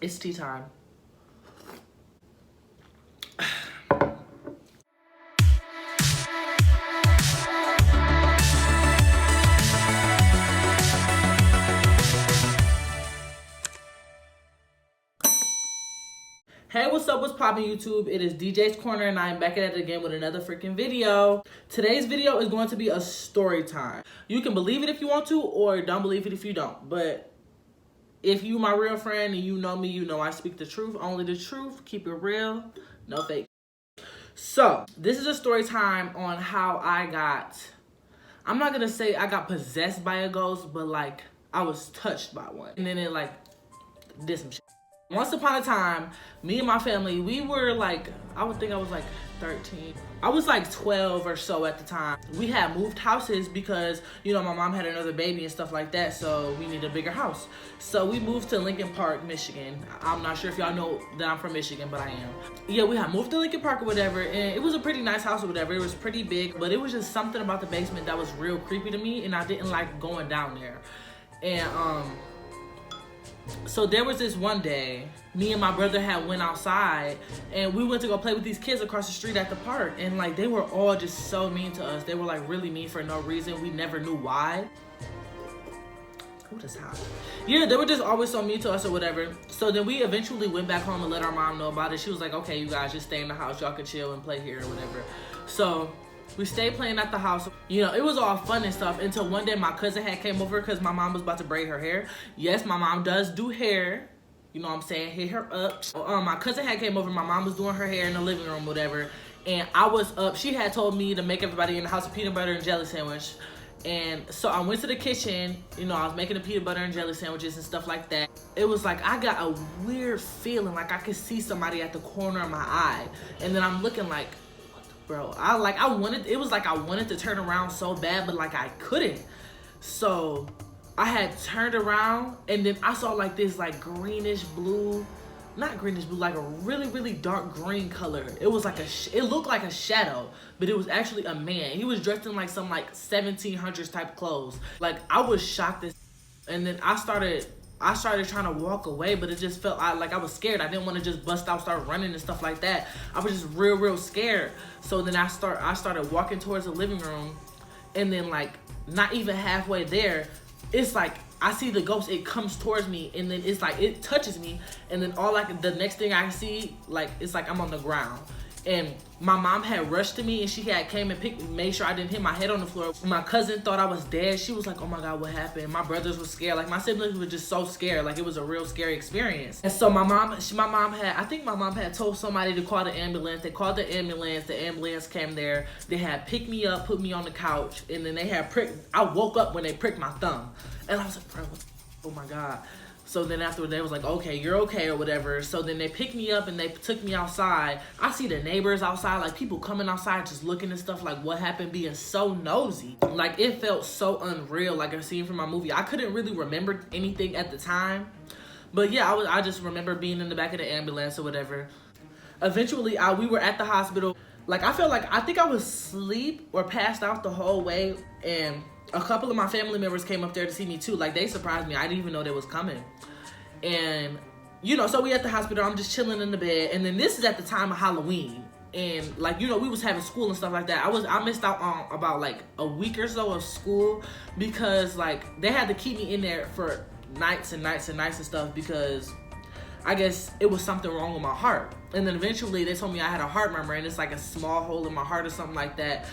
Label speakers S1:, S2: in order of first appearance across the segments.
S1: It's tea time. Hey, what's up? What's poppin' YouTube? It is DJ's Corner and I am back at it again with another freaking video. Today's video is going to be a story time. You can believe it if you want to or don't believe it if you don't. But if you my real friend and you know me, you know I speak the truth, only the truth, keep it real, no fake. So, this is a story time on how I got, I'm not gonna say I got possessed by a ghost, but like I was touched by one. And then it like did some shit. Once upon a time, me and my family, we were like, I would think I was like 13. I was like 12 or so at the time. We had moved houses because, you know, my mom had another baby and stuff like that, so we needed a bigger house. So we moved to Lincoln Park, Michigan. I'm not sure if y'all know that I'm from Michigan, but I am. Yeah, we had moved to Lincoln Park or whatever, and it was a pretty nice house or whatever. It was pretty big, but it was just something about the basement that was real creepy to me, and I didn't like going down there. And, so there was this one day, me and my brother had went outside and we went to go play with these kids across the street at the park, and like they were all just so mean to us. They were like really mean for no reason. We never knew why. What is hot? Yeah, they were just always so mean to us or whatever. So then we eventually went back home and let our mom know about it. She was like, okay, you guys just stay in the house. Y'all can chill and play here or whatever. So we stayed playing at the house. You know, it was all fun and stuff until one day my cousin had came over because my mom was about to braid her hair. Yes, my mom does do hair. You know what I'm saying? Hit her up. My cousin had came over. My mom was doing her hair in the living room, whatever. And I was up. She had told me to make everybody in the house a peanut butter and jelly sandwich. And so I went to the kitchen. You know, I was making the peanut butter and jelly sandwiches and stuff like that. It was like I got a weird feeling like I could see somebody at the corner of my eye. And then I'm looking like, bro, I wanted to turn around so bad, but like I couldn't. So I had turned around and then I saw like this like greenish blue, not greenish blue, like a really, really dark green color. It was like it looked like a shadow, but it was actually a man. He was dressed in like some like 1700s type clothes. Like I was shocked and then I started trying to walk away, but it just felt like I was scared. I didn't want to just bust out, start running and stuff like that. I was just real scared. So then I started walking towards the living room, and then like not even halfway there, it's like I see the ghost. It comes towards me, and then it's like it touches me, and then the next thing I see, like it's like I'm on the ground. And my mom had rushed to me and she had came and made sure I didn't hit my head on the floor. My cousin thought I was dead. She was like, oh my God, what happened? My brothers were scared. Like my siblings were just so scared. Like it was a real scary experience. And so I think my mom had told somebody to call the ambulance. They called the ambulance came there. They had picked me up, put me on the couch, and then they had I woke up when they pricked my thumb. And I was like, bro, oh my God. So then after they was like, okay, you're okay or whatever. So then they picked me up and they took me outside. I see the neighbors outside, like people coming outside just looking and stuff like what happened, being so nosy. Like it felt so unreal, like a scene from my movie. I couldn't really remember anything at the time. But yeah, I just remember being in the back of the ambulance or whatever. Eventually, we were at the hospital. Like I felt like, I think I was asleep or passed out the whole way, and a couple of my family members came up there to see me too. Like they surprised me. I didn't even know they was coming. And you know, so we at the hospital, I'm just chilling in the bed, and then this is at the time of Halloween, and like, you know, we was having school and stuff like that. I missed out on about like a week or so of school because like they had to keep me in there for nights and stuff because I guess it was something wrong with my heart. And then eventually they told me I had a heart murmur, and it's like a small hole in my heart or something like that.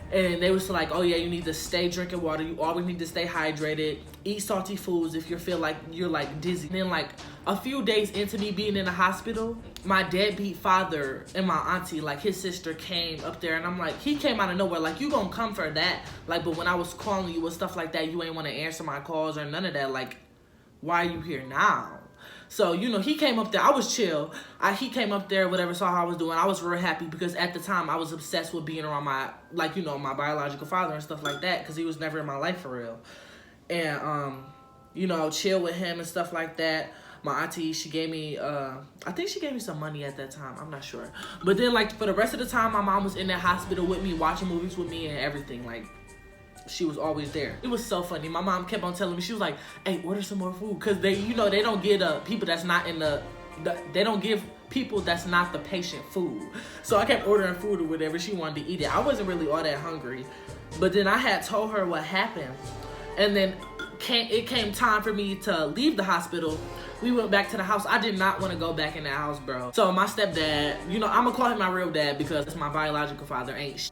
S1: And they was like, oh yeah, you need to stay drinking water. You always need to stay hydrated. Eat salty foods if you feel like you're like dizzy. And then like a few days into me being in the hospital, my deadbeat father and my auntie, like his sister, came up there, and I'm like, he came out of nowhere, like you gonna come for that. Like, but when I was calling you and stuff like that, you ain't want to answer my calls or none of that. Like, why are you here now? So, you know, he came up there. I was chill. He came up there, whatever, saw how I was doing. I was real happy because at the time I was obsessed with being around my, like, you know, my biological father and stuff like that because he was never in my life for real. And, you know, chill with him and stuff like that. My auntie, she gave me, I think she gave me some money at that time. I'm not sure. But then, like, for the rest of the time, my mom was in that hospital with me, watching movies with me and everything. Like, she was always there. It was so funny. My mom kept on telling me, she was like, hey, order some more food. Because they, you know, they don't get people that's not in the they don't give people that's not the patient food. So I kept ordering food or whatever. She wanted to eat it. I wasn't really all that hungry. But then I had told her what happened. And then it came time for me to leave the hospital. We went back to the house. I did not want to go back in that house, bro. So my stepdad, you know, I'm gonna call him my real dad because it's my biological father ain't shit.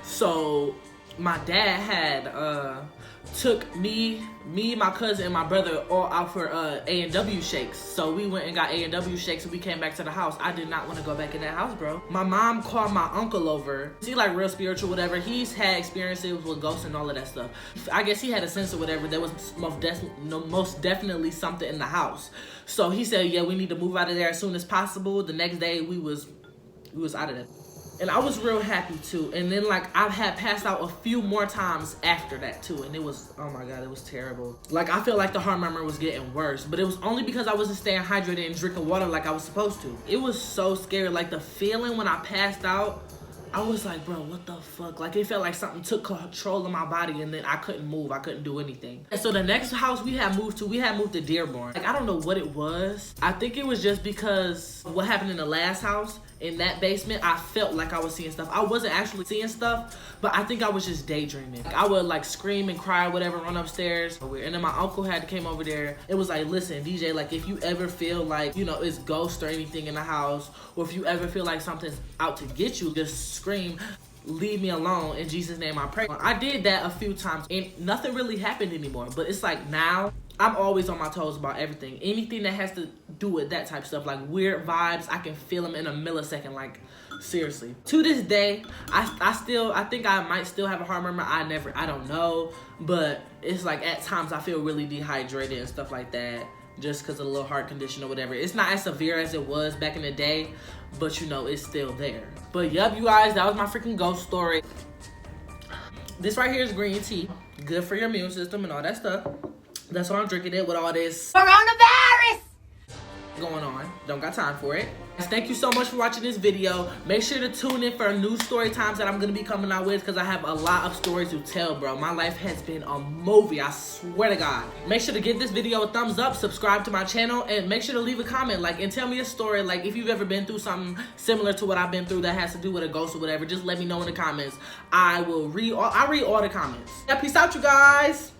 S1: So my dad had took me, my cousin, and my brother all out for A&W shakes. So we went and got A&W shakes and we came back to the house. I did not want to go back in that house, bro. My mom called my uncle over. He like real spiritual, whatever. He's had experiences with ghosts and all of that stuff. I guess he had a sense or whatever. There was most definitely something in the house. So he said, yeah, we need to move out of there as soon as possible. The next day we was out of there. And I was real happy too. And then like I had passed out a few more times after that too. And it was, oh my God, it was terrible. Like I feel like the heart murmur was getting worse, but it was only because I wasn't staying hydrated and drinking water like I was supposed to. It was so scary. Like the feeling when I passed out, I was like, bro, what the fuck? Like it felt like something took control of my body and then I couldn't move. I couldn't do anything. And so the next house we had moved to Dearborn. Like I don't know what it was. I think it was just because of what happened in the last house. In that basement, I felt like I was seeing stuff. I wasn't actually seeing stuff, but I think I was just daydreaming. Like, I would like scream and cry, whatever, run upstairs. And then my uncle came over there. It was like, listen, DJ, like if you ever feel like, you know, it's ghosts or anything in the house, or if you ever feel like something's out to get you, just scream, leave me alone. In Jesus' name I pray. I did that a few times and nothing really happened anymore. But it's like now, I'm always on my toes about everything. Anything that has to do with that type of stuff, like weird vibes, I can feel them in a millisecond, like seriously. To this day, I think I might still have a heart murmur. I don't know, but it's like at times I feel really dehydrated and stuff like that just because of a little heart condition or whatever. It's not as severe as it was back in the day, but you know, it's still there. But yup, you guys, that was my freaking ghost story. This right here is green tea, good for your immune system and all that stuff. That's why I'm drinking it with all this
S2: coronavirus
S1: going on. Don't got time for it. Thank you so much for watching this video. Make sure to tune in for new story times that I'm gonna be coming out with because I have a lot of stories to tell, bro. My life has been a movie, I swear to God. Make sure to give this video a thumbs up, subscribe to my channel, and make sure to leave a comment, like, and tell me a story, like if you've ever been through something similar to what I've been through that has to do with a ghost or whatever. Just let me know in the comments. I read all the comments. Yeah, peace out, you guys.